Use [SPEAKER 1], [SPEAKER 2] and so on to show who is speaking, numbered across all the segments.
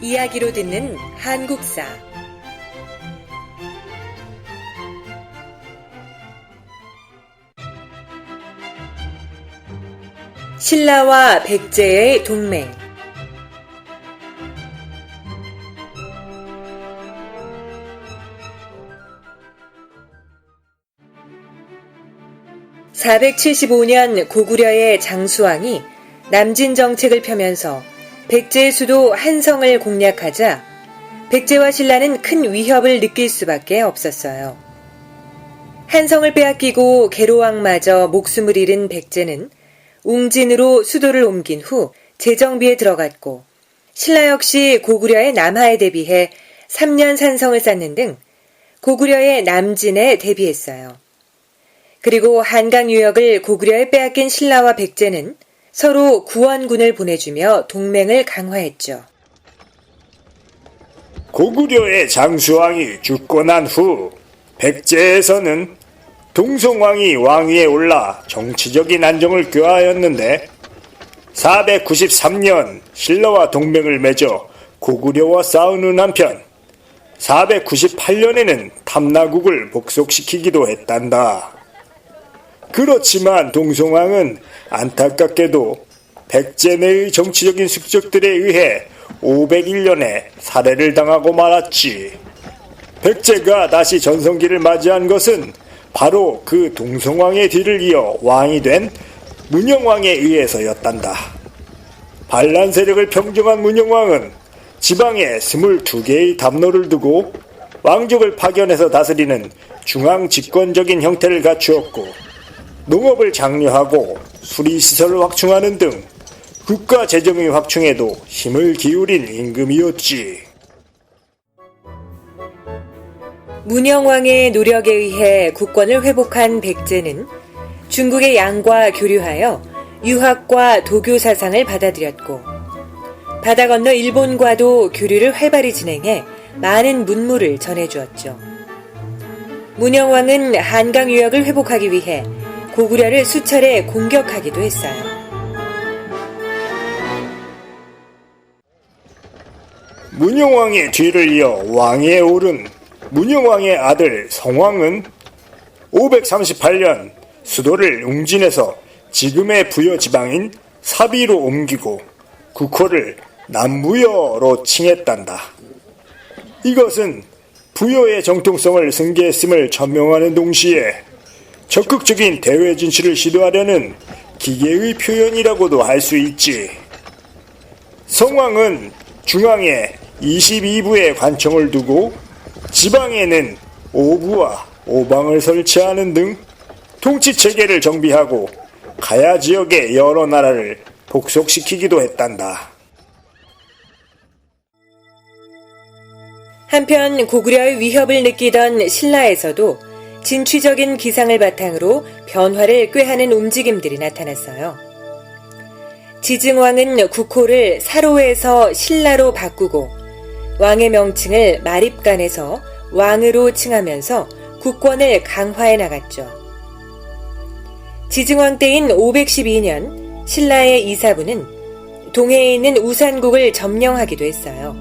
[SPEAKER 1] 이야기로 듣는 한국사. 신라와 백제의 동맹. (475년) 고구려의 장수왕이 남진 정책을 펴면서 백제의 수도 한성을 공략하자 백제와 신라는 큰 위협을 느낄 수밖에 없었어요. 한성을 빼앗기고 계로왕마저 목숨을 잃은 백제는 웅진으로 수도를 옮긴 후 재정비에 들어갔고, 신라 역시 고구려의 남하에 대비해 3년 산성을 쌓는 등 고구려의 남진에 대비했어요. 그리고 한강 유역을 고구려에 빼앗긴 신라와 백제는 서로 구원군을 보내주며 동맹을 강화했죠.
[SPEAKER 2] 고구려의 장수왕이 죽고 난 후 백제에서는 동송왕이 왕위에 올라 정치적인 안정을 꾀하였는데, 493년 신라와 동맹을 맺어 고구려와 싸우는 한편 498년에는 탐나국을 복속시키기도 했단다. 그렇지만 동송왕은 안타깝게도 백제 내의 정치적인 숙적들에 의해 501년에 살해를 당하고 말았지. 백제가 다시 전성기를 맞이한 것은 바로 그 동송왕의 뒤를 이어 왕이 된 문영왕에 의해서였단다. 반란 세력을 평정한 문영왕은 지방에 22개의 담로를 두고 왕족을 파견해서 다스리는 중앙 집권적인 형태를 갖추었고, 농업을 장려하고 수리시설을 확충하는 등 국가 재정의 확충에도 힘을 기울인 임금이었지.
[SPEAKER 1] 문영왕의 노력에 의해 국권을 회복한 백제는 중국의 양과 교류하여 유학과 도교 사상을 받아들였고, 바다 건너 일본과도 교류를 활발히 진행해 많은 문물을 전해주었죠. 문영왕은 한강 유역을 회복하기 위해 고구려를 수차례 공격하기도 했어요.
[SPEAKER 2] 문영왕의 뒤를 이어 왕위에 오른 문영왕의 아들 성왕은 538년 수도를 웅진에서 지금의 부여 지방인 사비로 옮기고 국호를 남부여로 칭했단다. 이것은 부여의 정통성을 승계했음을 천명하는 동시에 적극적인 대외 진출을 시도하려는 기계의 표현이라고도 할 수 있지. 성왕은 중앙에 22부의 관청을 두고 지방에는 5부와 5방을 설치하는 등 통치체계를 정비하고 가야 지역의 여러 나라를 복속시키기도 했단다.
[SPEAKER 1] 한편 고구려의 위협을 느끼던 신라에서도 진취적인 기상을 바탕으로 변화를 꾀하는 움직임들이 나타났어요. 지증왕은 국호를 사로에서 신라로 바꾸고 왕의 명칭을 마립간에서 왕으로 칭하면서 국권을 강화해 나갔죠. 지증왕 때인 512년 신라의 이사부는 동해에 있는 우산국을 점령하기도 했어요.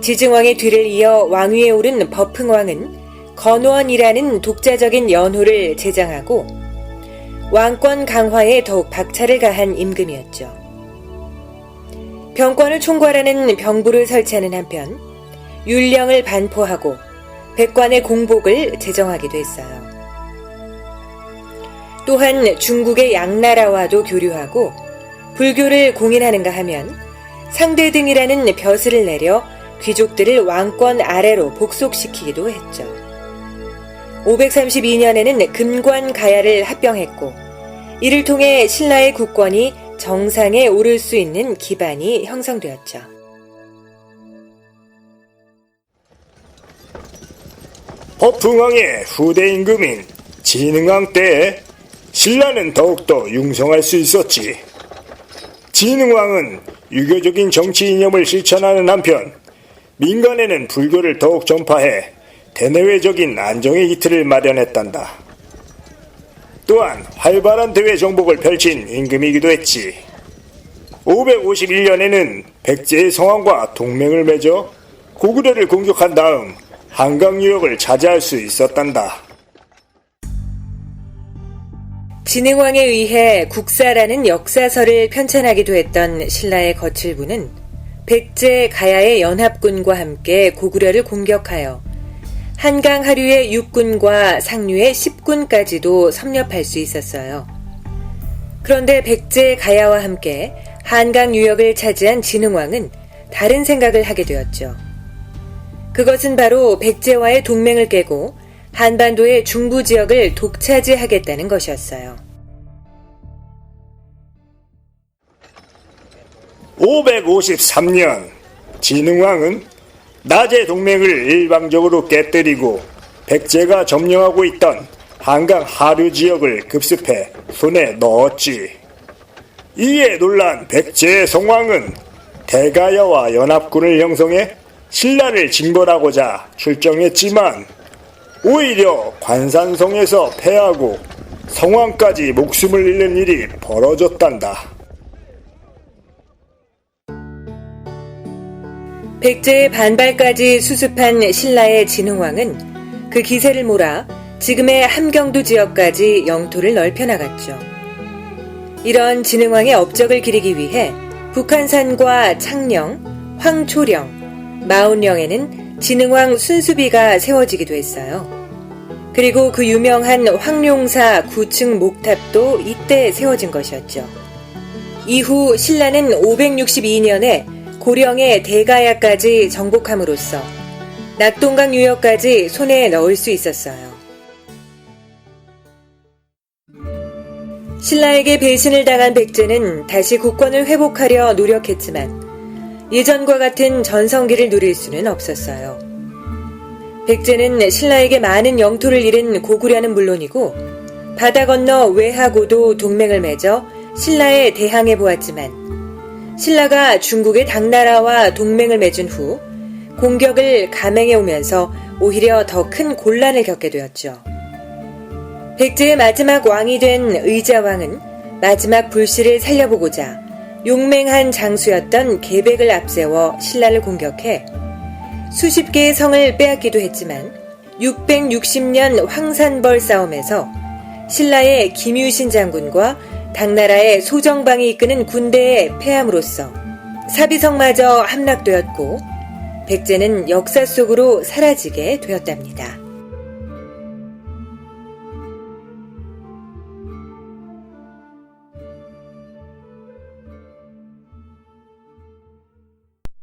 [SPEAKER 1] 지증왕의 뒤를 이어 왕위에 오른 버풍왕은 건원이라는 독자적인 연호를 제정하고 왕권 강화에 더욱 박차를 가한 임금이었죠. 병권을 총괄하는 병부를 설치하는 한편 율령을 반포하고 백관의 공복을 제정하기도 했어요. 또한 중국의 양나라와도 교류하고 불교를 공인하는가 하면 상대등이라는 벼슬을 내려 귀족들을 왕권 아래로 복속시키기도 했죠. 532년에는 금관 가야를 합병했고, 이를 통해 신라의 국권이 정상에 오를 수 있는 기반이 형성되었죠.
[SPEAKER 2] 버풍왕의 후대 임금인 진흥왕 때에 신라는 더욱더 융성할 수 있었지. 진흥왕은 유교적인 정치 이념을 실천하는 한편 민간에는 불교를 더욱 전파해 대내외적인 안정의 이틀을 마련했단다. 또한 활발한 대외 정복을 펼친 임금이기도 했지. 551년에는 백제의 성왕과 동맹을 맺어 고구려를 공격한 다음 한강 유역을 차지할 수 있었단다.
[SPEAKER 1] 진흥왕에 의해 국사라는 역사서를 편찬하기도 했던 신라의 거칠부는 백제 가야의 연합군과 함께 고구려를 공격하여 한강 하류의 육군과 상류의 10군까지도 섭렵할 수 있었어요. 그런데 백제 가야와 함께 한강 유역을 차지한 진흥왕은 다른 생각을 하게 되었죠. 그것은 바로 백제와의 동맹을 깨고 한반도의 중부 지역을 독차지하겠다는 것이었어요.
[SPEAKER 2] 553년 진흥왕은 낮의 동맹을 일방적으로 깨뜨리고 백제가 점령하고 있던 한강 하류 지역을 급습해 손에 넣었지. 이에 놀란 백제의 성왕은 대가야와 연합군을 형성해 신라를 징벌하고자 출정했지만 오히려 관산성에서 패하고 성왕까지 목숨을 잃는 일이 벌어졌단다.
[SPEAKER 1] 백제의 반발까지 수습한 신라의 진흥왕은 그 기세를 몰아 지금의 함경도 지역까지 영토를 넓혀나갔죠. 이런 진흥왕의 업적을 기리기 위해 북한산과 창녕, 황초령, 마온령에는 진흥왕 순수비가 세워지기도 했어요. 그리고 그 유명한 황룡사 9층 목탑도 이때 세워진 것이었죠. 이후 신라는 562년에 고령의 대가야까지 정복함으로써 낙동강 유역까지 손에 넣을 수 있었어요. 신라에게 배신을 당한 백제는 다시 국권을 회복하려 노력했지만 예전과 같은 전성기를 누릴 수는 없었어요. 백제는 신라에게 많은 영토를 잃은 고구려는 물론이고 바다 건너 외하고도 동맹을 맺어 신라에 대항해 보았지만 신라가 중국의 당나라와 동맹을 맺은 후 공격을 감행해 오면서 오히려 더 큰 곤란을 겪게 되었죠. 백제의 마지막 왕이 된 의자왕은 마지막 불씨를 살려보고자 용맹한 장수였던 계백을 앞세워 신라를 공격해 수십 개의 성을 빼앗기도 했지만 660년 황산벌 싸움에서 신라의 김유신 장군과 당나라의 소정방이 이끄는 군대에 패함으로써 사비성마저 함락되었고 백제는 역사 속으로 사라지게 되었답니다.